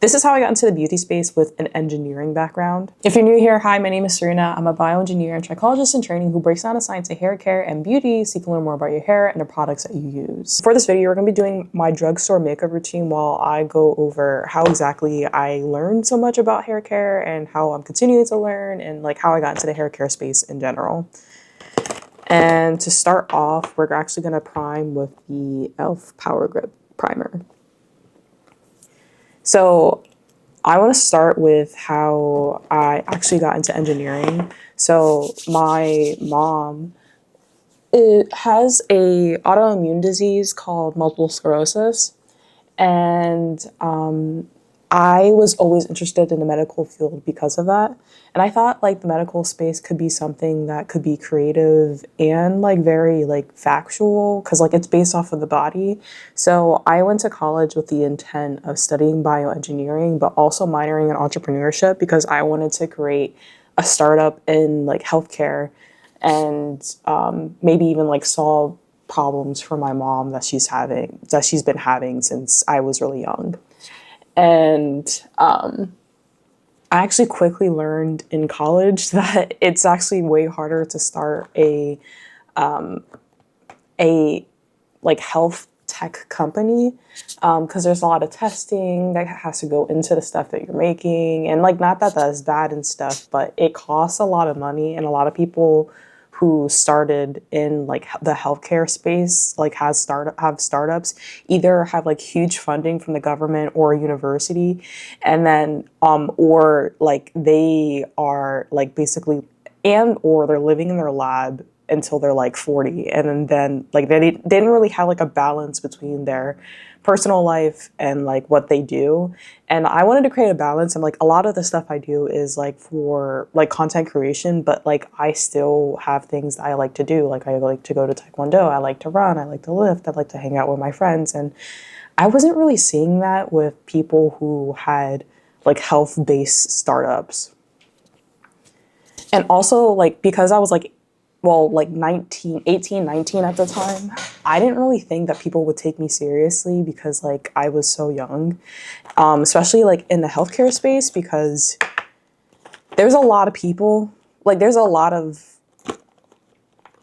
This is how I got into the beauty space with an engineering background. If you're new here, hi, my name is Serena. I'm a bioengineer and trichologist in training who breaks down the science of hair care and beauty so you can learn more about your hair and the products that you use. For this video, we're going to be doing my drugstore makeup routine while I go over how exactly I learned so much about hair care and how I'm continuing to learn and like how I got into the hair care space in general. And to start off, we're actually going to prime with the e.l.f. Power Grip Primer. So I want to start with how I actually got into engineering. So my mom has a autoimmune disease called multiple sclerosis, and I was always interested in the medical field because of that. And I thought like the medical space could be something that could be creative and like very like factual because like it's based off of the body. So I went to college with the intent of studying bioengineering, but also minoring in entrepreneurship because I wanted to create a startup in like healthcare and maybe even like solve problems for my mom that she's been having since I was really young. And I actually quickly learned in college that it's actually way harder to start a like health tech company because there's a lot of testing that has to go into the stuff that you're making, and like not that that's bad and stuff, but it costs a lot of money, and a lot of people who started in like the healthcare space like have startups either have like huge funding from the government or a university, and then or like they are like basically and or they're living in their lab until they're like 40, and then like they didn't really have like a balance between their personal life and like what they do. And I wanted to create a balance, and like a lot of the stuff I do is like for like content creation, but like I still have things that I like to do. Like I like to go to taekwondo, I like to run, I like to lift, I like to hang out with my friends. And I wasn't really seeing that with people who had like health-based startups. And also like because I was like, well, like 18, 19 at the time, I didn't really think that people would take me seriously because like I was so young, especially like in the healthcare space, because there's a lot of people, like there's a lot of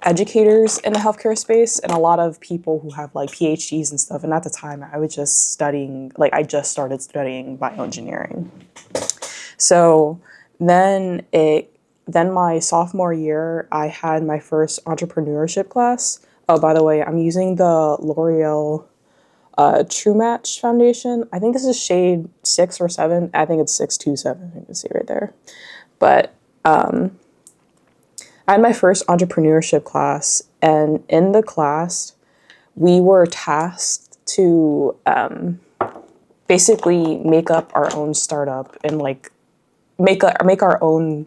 educators in the healthcare space and a lot of people who have like PhDs and stuff. And at the time I was just studying, like I just started studying bioengineering. So then my sophomore year, I had my first entrepreneurship class. Oh, by the way, I'm using the L'Oreal True Match foundation. I think this is shade 6 or 7. I think it's 627. You can see right there. But I had my first entrepreneurship class, and in the class, we were tasked to basically make up our own startup and like make our own.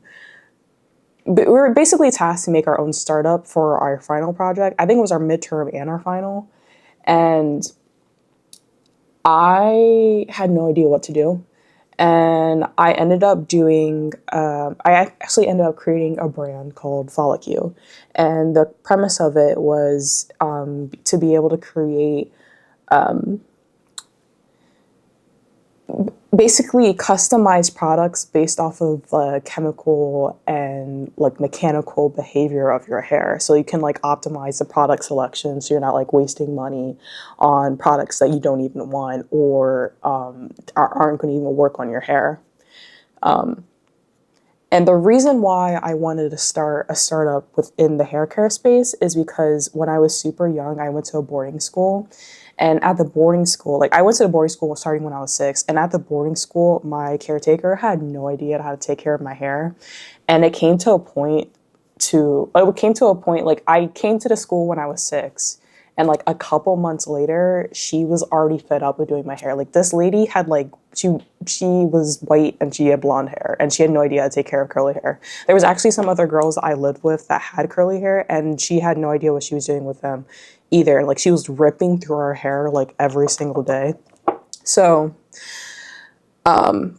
But we were basically tasked to make our own startup for our final project. I think it was our midterm and our final. And I had no idea what to do. And I ended up I actually ended up creating a brand called Follicue. And the premise of it was to be able to create basically customized products based off of chemical and like mechanical behavior of your hair, so you can like optimize the product selection so you're not like wasting money on products that you don't even want or aren't going to even work on your hair. And the reason why I wanted to start a startup within the hair care space is because when I was super young, I went to a boarding school. And at the boarding school, like I went to the boarding school starting when I was 6. And at the boarding school, my caretaker had no idea how to take care of my hair. And it came to a point like I came to the school when I was 6. And like a couple months later, she was already fed up with doing my hair. Like this lady had like, she was white and she had blonde hair and she had no idea how to take care of curly hair. There was actually some other girls I lived with that had curly hair and she had no idea what she was doing with them either. Like she was ripping through her hair like every single day. So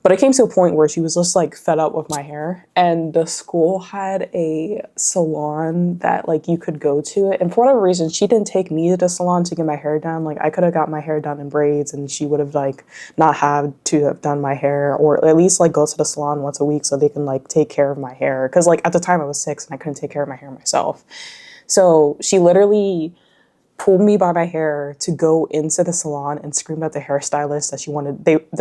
But it came to a point where she was just like fed up with my hair, and the school had a salon that like you could go to it. And for whatever reason, she didn't take me to the salon to get my hair done. Like I could have got my hair done in braids, and she would have like not had to have done my hair, or at least like go to the salon once a week so they can like take care of my hair. Because like at the time I was 6 and I couldn't take care of my hair myself. So she literally pulled me by my hair to go into the salon and screamed at the hairstylist that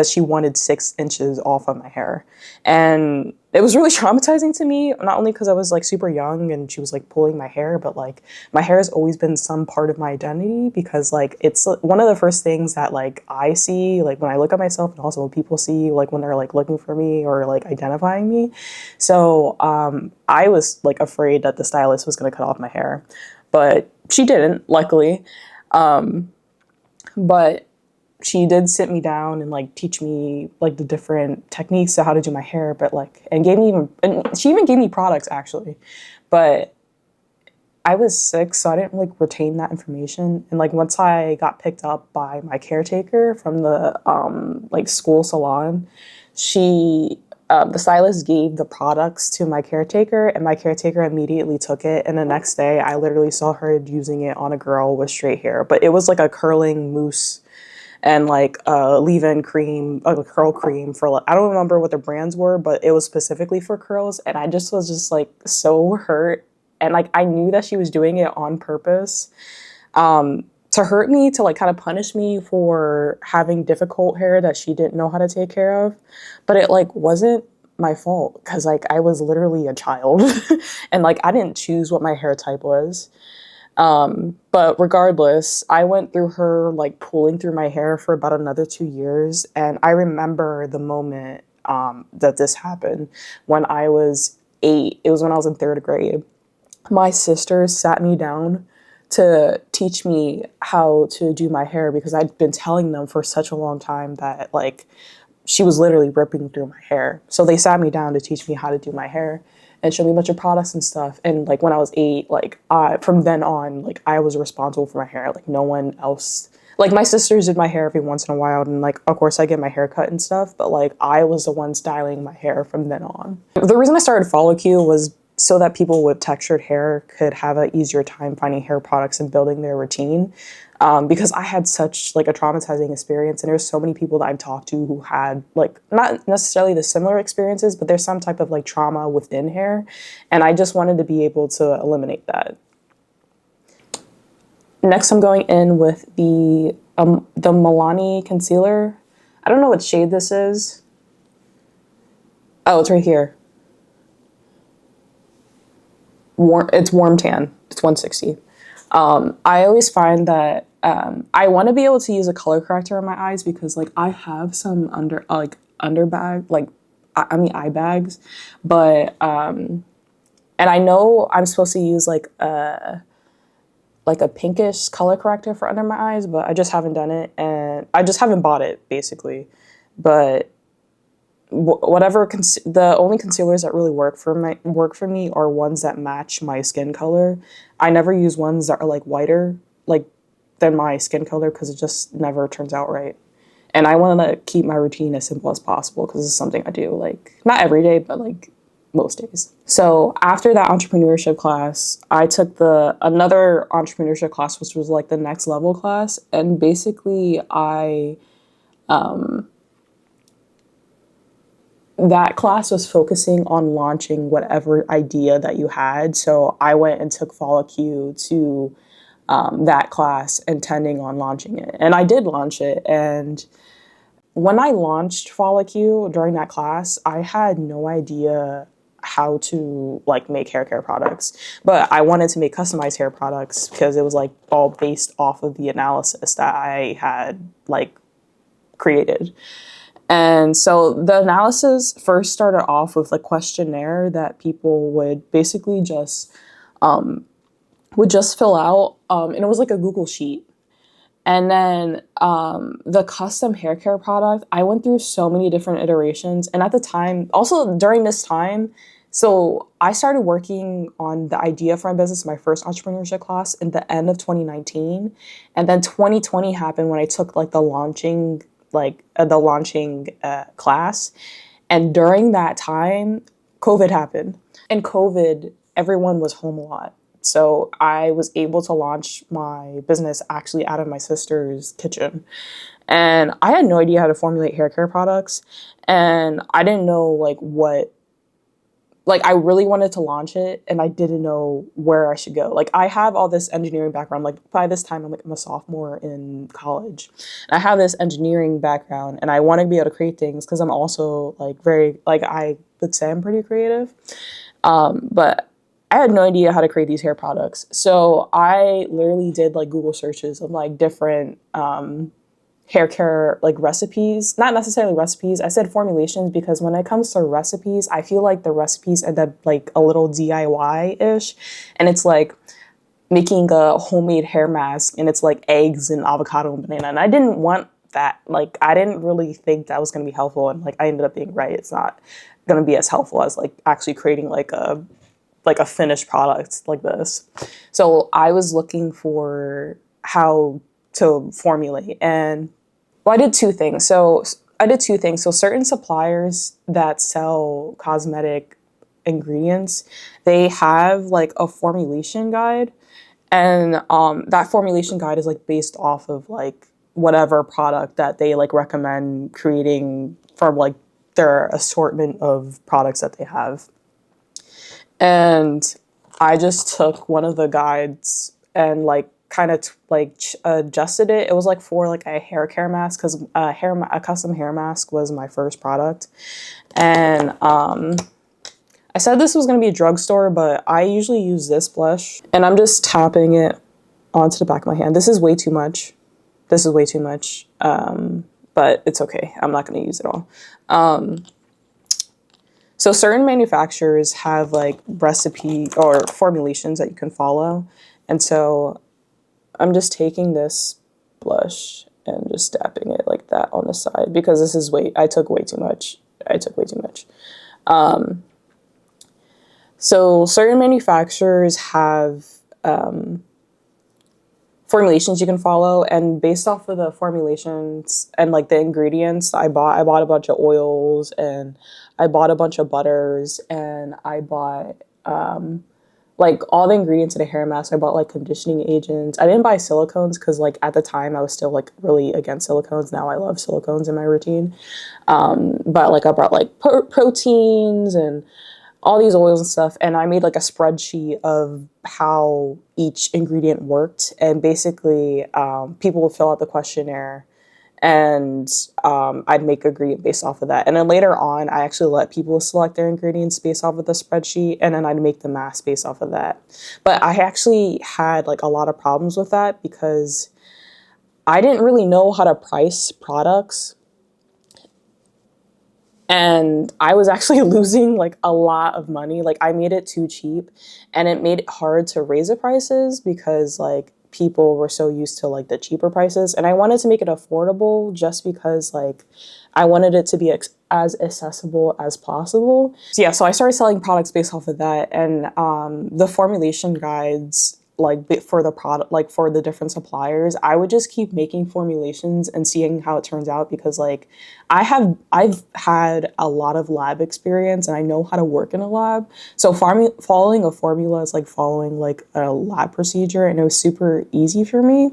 she wanted 6 inches off of my hair. And it was really traumatizing to me, not only because I was like super young and she was like pulling my hair, but like my hair has always been some part of my identity, because like it's one of the first things that like I see like when I look at myself, and also when people see like when they're like looking for me or like identifying me. So I was like afraid that the stylist was going to cut off my hair, but she didn't, luckily. But she did sit me down and like teach me like the different techniques of how to do my hair, but like, and she even gave me products actually. But I was 6, so I didn't like retain that information. And like once I got picked up by my caretaker from the like school salon, she the stylist gave the products to my caretaker, and my caretaker immediately took it. And the next day, I literally saw her using it on a girl with straight hair. But it was like a curling mousse and like a leave-in cream, a curl cream for like, I don't remember what the brands were, but it was specifically for curls. And I just was just like so hurt. And like I knew that she was doing it on purpose. To hurt me, to like kind of punish me for having difficult hair that she didn't know how to take care of. But it like wasn't my fault, because like I was literally a child and like I didn't choose what my hair type was. But regardless, I went through her like pulling through my hair for about another 2 years. And I remember the moment that this happened when I was 8. It was when I was in 3rd grade. My sisters sat me down to teach me how to do my hair, because I'd been telling them for such a long time that like she was literally ripping through my hair. So they sat me down to teach me how to do my hair and show me a bunch of products and stuff. And like when I was 8, like from then on, like I was responsible for my hair. Like no one else. Like my sisters did my hair every once in a while, and like of course I get my hair cut and stuff, but like I was the one styling my hair from then on. The reason I started Follow Q was so that people with textured hair could have an easier time finding hair products and building their routine. Because I had such like a traumatizing experience, and there's so many people that I've talked to who had like not necessarily the similar experiences, but there's some type of like trauma within hair, and I just wanted to be able to eliminate that. Next, I'm going in with the Milani concealer. I don't know what shade this is. Oh, it's right here. It's warm tan. It's 160. I always find that I want to be able to use a color corrector on my eyes, because like I have some eye bags, but and I know I'm supposed to use like a pinkish color corrector for under my eyes, but I just haven't done it, and I just haven't bought it basically. But the only concealers that really work for me are ones that match my skin color. I never use ones that are like whiter like than my skin color, because it just never turns out right. And I want to keep my routine as simple as possible, because it's something I do like not every day, but like most days. So after that entrepreneurship class, I took another entrepreneurship class, which was like the next level class, and basically that class was focusing on launching whatever idea that you had. So I went and took Follow Q to that class, intending on launching it. And I did launch it. And when I launched Follow Q during that class, I had no idea how to like make hair care products. But I wanted to make customized hair products, because it was like all based off of the analysis that I had like created. And so the analysis first started off with a questionnaire that people would basically just fill out, and it was like a Google sheet. And then the custom hair care product, I went through so many different iterations. And at the time, also during this time, so I started working on the idea for my business, my first entrepreneurship class, in the end of 2019. And then 2020 happened when I took like the launching the launching class. And during that time, COVID happened. In COVID, everyone was home a lot. So I was able to launch my business actually out of my sister's kitchen. And I had no idea how to formulate hair care products. And I didn't know I really wanted to launch it and I didn't know where I should go. Like I have all this engineering background. Like by this time I'm a sophomore in college. And I have this engineering background and I want to be able to create things because I'm also I would say I'm pretty creative. But I had no idea how to create these hair products. So I literally did like Google searches of like different hair care like recipes, not necessarily recipes. I said formulations because when it comes to recipes, I feel like the recipes end up like a little DIY-ish. And it's like making a homemade hair mask and it's like eggs and avocado and banana. And I didn't want that. Like I didn't really think that was going to be helpful. And like I ended up being right. It's not going to be as helpful as like actually creating like a finished product like this. So I was looking for how to formulate and I did two things. So certain suppliers that sell cosmetic ingredients, they have like a formulation guide, and that formulation guide is like based off of like whatever product that they like recommend creating from like their assortment of products that they have. And I just took one of the guides and like kind of adjusted it. It was like for like a hair care mask because a custom hair mask was my first product. And I said this was going to be a drugstore, but I usually use this blush and I'm just tapping it onto the back of my hand. This is way too much. But it's okay. I'm not going to use it all. So certain manufacturers have like recipe or formulations that you can follow. And so I'm just taking this blush and just dapping it like that on the side because I took way too much. So certain manufacturers have formulations you can follow, and based off of the formulations and like the ingredients I bought a bunch of oils and I bought a bunch of butters and I bought like all the ingredients in a hair mask. I bought like conditioning agents. I didn't buy silicones because like at the time I was still like really against silicones. Now I love silicones in my routine. But like I brought like proteins and all these oils and stuff. And I made like a spreadsheet of how each ingredient worked. And basically people would fill out the questionnaire and I'd make an ingredient based off of that. And then later on, I actually let people select their ingredients based off of the spreadsheet, and then I'd make the mask based off of that. But I actually had like a lot of problems with that because I didn't really know how to price products. And I was actually losing like a lot of money. Like I made it too cheap and it made it hard to raise the prices because like people were so used to like the cheaper prices, and I wanted to make it affordable just because like I wanted it to be as accessible as possible. So yeah, so I started selling products based off of that, and the formulation guides like for the product, like for the different suppliers, I would just keep making formulations and seeing how it turns out because like I've had a lot of lab experience and I know how to work in a lab. So following a formula is like following like a lab procedure, and it was super easy for me.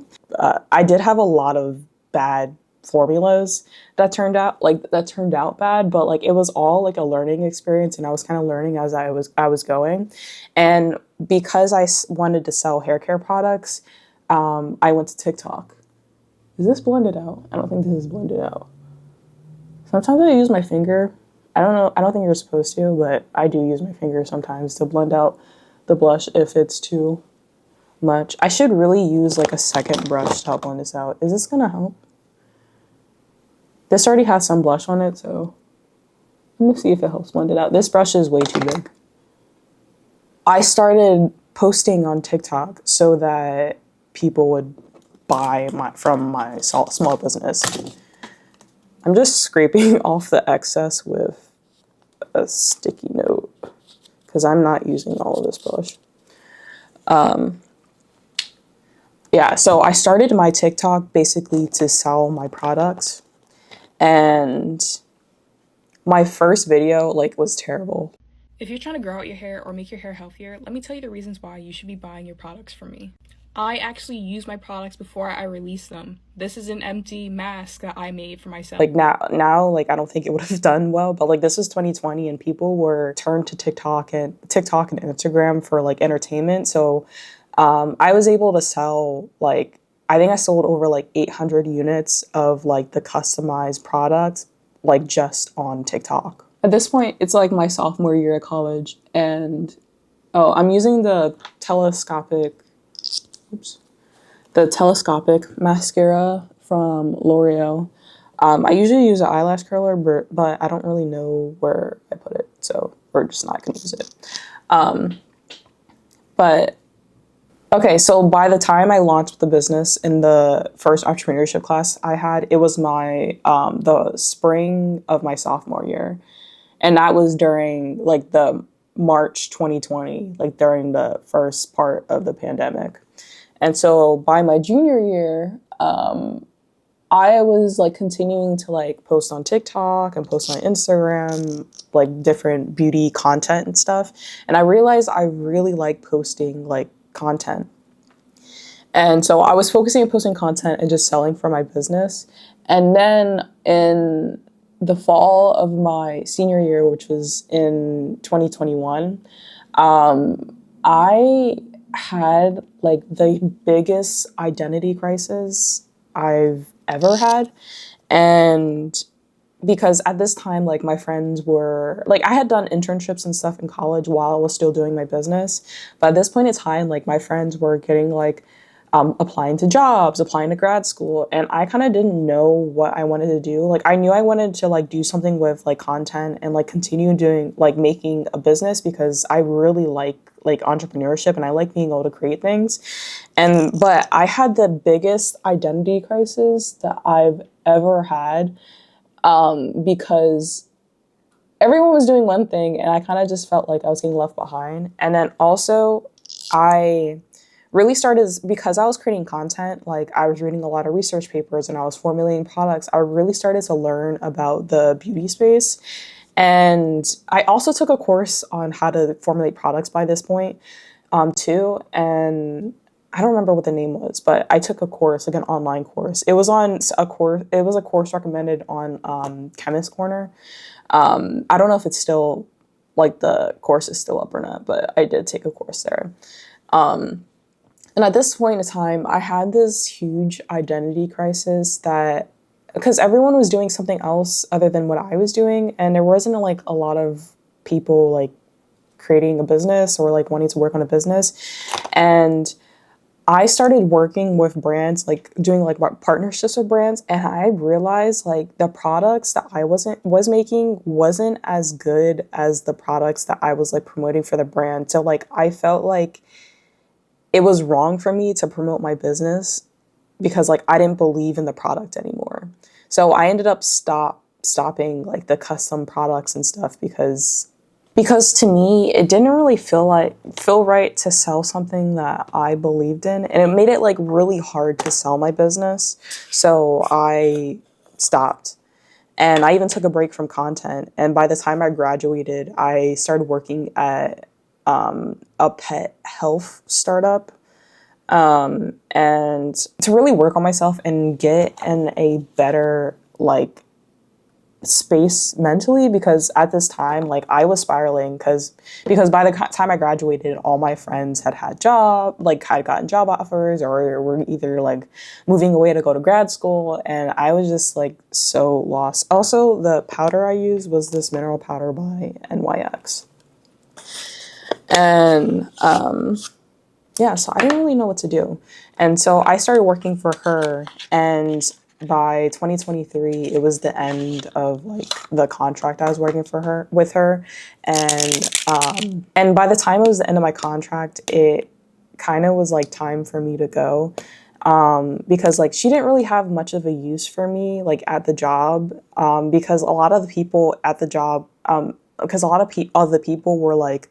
I did have a lot of bad formulas that turned out bad, but like it was all like a learning experience, and I was kind of learning as I was going. And because I wanted to sell hair care products, I went to TikTok. Is this blended out? I don't think this is blended out. Sometimes I use my finger. I don't know. I don't think you're supposed to, but I do use my finger sometimes to blend out the blush if it's too much. I should really use like a second brush to help blend this out. Is this gonna help? This already has some blush on it, so let me see if it helps blend it out. This brush is way too big. I started posting on TikTok so that people would buy from my small business. I'm just scraping off the excess with a sticky note because I'm not using all of this blush. Yeah, so I started my TikTok basically to sell my products. And my first video like was terrible. If you're trying to grow out your hair or make your hair healthier, let me tell you the reasons why you should be buying your products from me. I actually use my products before I release them. This is an empty mask that I made for myself. Like now, like I don't think it would have done well, but like this was 2020 and people were turned to TikTok and Instagram for like entertainment. So I was able to sell like I think I sold over like 800 units of like the customized products like just on TikTok. At this point, it's like my sophomore year at college, and oh, I'm using oops, the telescopic mascara from L'Oreal. I usually use an eyelash curler, but I don't really know where I put it, so we're just not gonna use it. But okay, so by the time I launched the business in the first entrepreneurship class I had, it was my the spring of my sophomore year, and that was during like the March 2020, like during the first part of the pandemic. And so by my junior year, I was like continuing to like post on TikTok and post on Instagram, like different beauty content and stuff. And I realized I really like posting like content. And so I was focusing on posting content and just selling for my business. And then in the fall of my senior year, which was in 2021, I had like the biggest identity crisis I've ever had. And because at this time, like my friends were like, I had done internships and stuff in college while I was still doing my business. But at this point in time, like my friends were getting like applying to jobs, applying to grad school, and I kind of didn't know what I wanted to do. Like I knew I wanted to like do something with like content and like continue doing like making a business because I really like entrepreneurship and I like being able to create things. And but I had the biggest identity crisis that I've ever had because everyone was doing one thing and I kind of just felt like I was getting left behind. And then also I really started because I was creating content, like I was reading a lot of research papers and I was formulating products. I really started to learn about the beauty space. And I also took a course on how to formulate products by this point, too. And I don't remember what the name was, but I took a course, like an online course. It was a course recommended on Chemist Corner. I don't know if it's still like the course is still up or not, but I did take a course there. And at this point in time, I had this huge identity crisis that because everyone was doing something else other than what I was doing, and there wasn't like a lot of people like creating a business or like wanting to work on a business. And I started working with brands, like doing like partnerships with brands, and I realized like the products that I was making wasn't as good as the products that I was like promoting for the brand. So like I felt like it was wrong for me to promote my business because like I didn't believe in the product anymore. So I ended up stopping like the custom products and stuff because to me it didn't really feel right to sell something that I believed in, and it made it like really hard to sell my business. So I stopped. And I even took a break from content. And by the time I graduated, I started working at a pet health startup, and to really work on myself and get in a better like space mentally, because at this time like I was spiraling because by the time I graduated, all my friends had gotten job offers or were either like moving away to go to grad school, and I was just like so lost. Also, the powder I used was this mineral powder by NYX. And yeah, so I didn't really know what to do. And so I started working for her, and by 2023, it was the end of like the contract I was working with her. And by the time it was the end of my contract, it kind of was like time for me to go. Because like she didn't really have much of a use for me like at the job, because a lot of the people at the job, because a lot of the people were like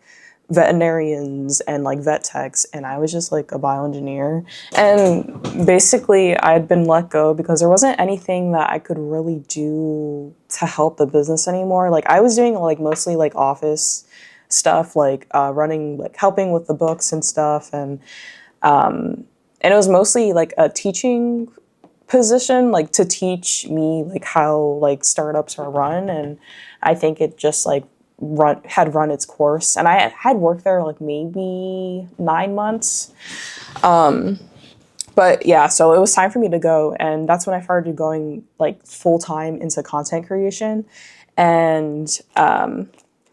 veterinarians and like vet techs, and I was just like a bioengineer. And basically I'd been let go because there wasn't anything that I could really do to help the business anymore. Like I was doing like mostly like office stuff, like running, like helping with the books and stuff, and it was mostly like a teaching position, like to teach me like how like startups are run. And I think it just like run its course, and I had worked there like maybe 9 months. But yeah, so it was time for me to go, and that's when I started going like full time into content creation. And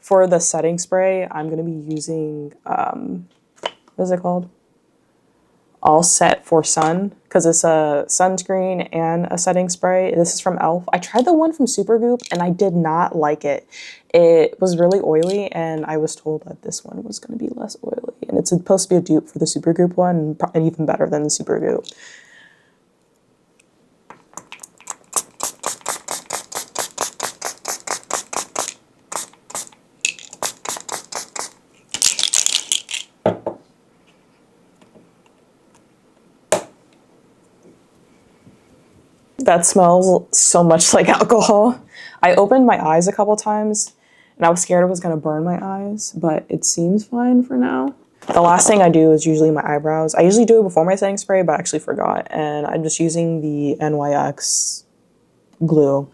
for the setting spray, I'm gonna be using what is it called? All Set for Sun, because it's a sunscreen and a setting spray. This is from e.l.f. I tried the one from Supergoop and I did not like it. It was really oily, and I was told that this one was going to be less oily. And it's supposed to be a dupe for the Supergoop one, and even better than the Supergoop. That smells so much like alcohol. I opened my eyes a couple times and I was scared it was gonna burn my eyes, but it seems fine for now. The last thing I do is usually my eyebrows. I usually do it before my setting spray, but I actually forgot. And I'm just using the NYX glue.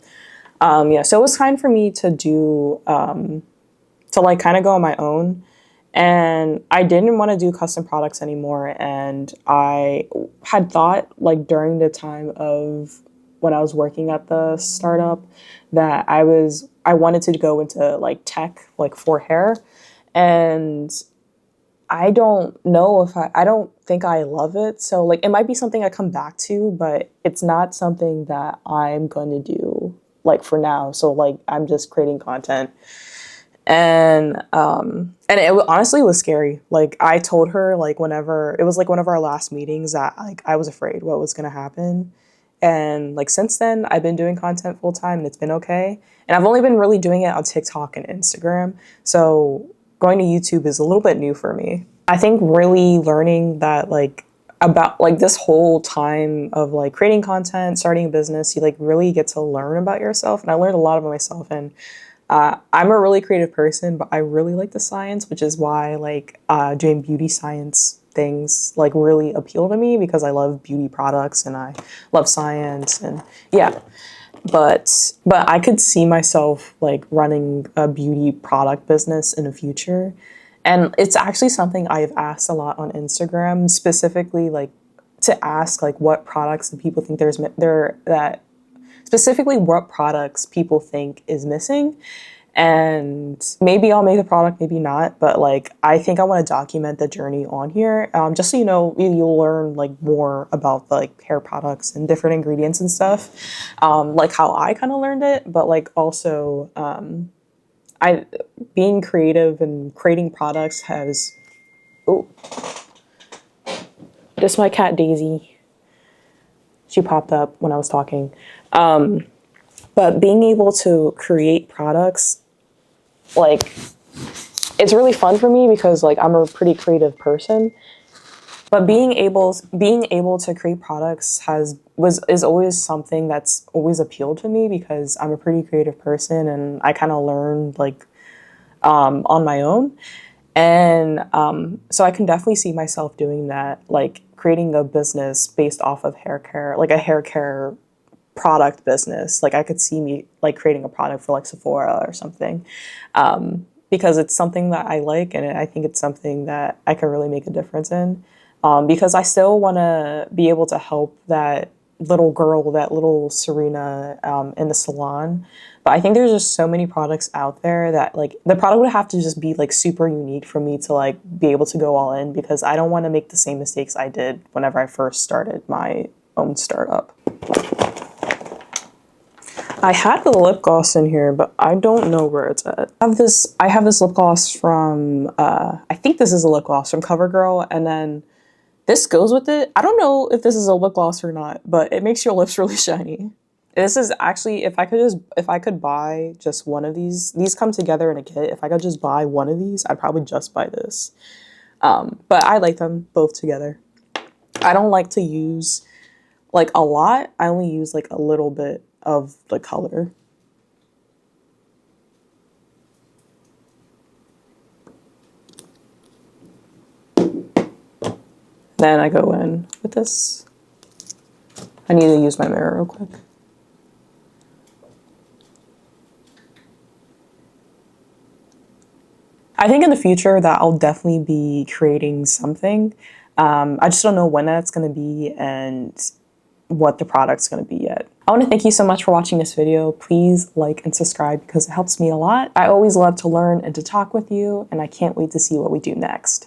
Yeah, so it was time for me to do, to like kind of go on my own. And I didn't want to do custom products anymore. And I had thought like during the time of when I was working at the startup that I wanted to go into like tech, like for hair. And I don't know if I don't think I love it. So like it might be something I come back to, but it's not something that I'm going to do like for now. So like I'm just creating content. And it honestly was scary. Like I told her like whenever it was like one of our last meetings that like I was afraid what was going to happen. And like since then, I've been doing content full time and it's been okay. And I've only been really doing it on TikTok and Instagram. So going to YouTube is a little bit new for me. I think really learning that like about like this whole time of like creating content, starting a business, you like really get to learn about yourself. And I learned a lot about myself. And I'm a really creative person, but I really like the science, which is why like doing beauty science things like really appeal to me, because I love beauty products and I love science. And yeah, but I could see myself like running a beauty product business in the future. And it's actually something I've asked a lot on Instagram, specifically like to ask like what products do people think there that specifically what products people think is missing. And maybe I'll make the product, maybe not, but like I think I want to document the journey on here, just so you know, you'll learn like more about like hair products and different ingredients and stuff, like how I kind of learned it, but like also I being creative and creating products has. Oh, this is my cat Daisy. She popped up when I was talking. But being able to create products, like, it's really fun for me because like I'm a pretty creative person. But being able to create products is always something that's always appealed to me because I'm a pretty creative person and I kind of learned like on my own. And so I can definitely see myself doing that, like creating a business based off of hair care, like a hair care product business. Like I could see me like creating a product for like Sephora or something, because it's something that I like and I think it's something that I can really make a difference in, because I still want to be able to help that little girl, that little Serena, in the salon. But I think there's just so many products out there that like the product would have to just be like super unique for me to like be able to go all in, because I don't want to make the same mistakes I did whenever I first started my own startup. I had the lip gloss in here, but I don't know where it's at. I have this lip gloss from, I think this is a lip gloss from CoverGirl, and then this goes with it. I don't know if this is a lip gloss or not, but it makes your lips really shiny. This is actually, if I could buy just one of these come together in a kit. If I could just buy one of these, I'd probably just buy this. But I like them both together. I don't like to use like a lot. I only use like a little bit of the color. Then I go in with this. I need to use my mirror real quick. I think in the future that I'll definitely be creating something. I just don't know when that's going to be and what the product's going to be yet. I want to thank you so much for watching this video. Please like and subscribe because it helps me a lot. I always love to learn and to talk with you, and I can't wait to see what we do next.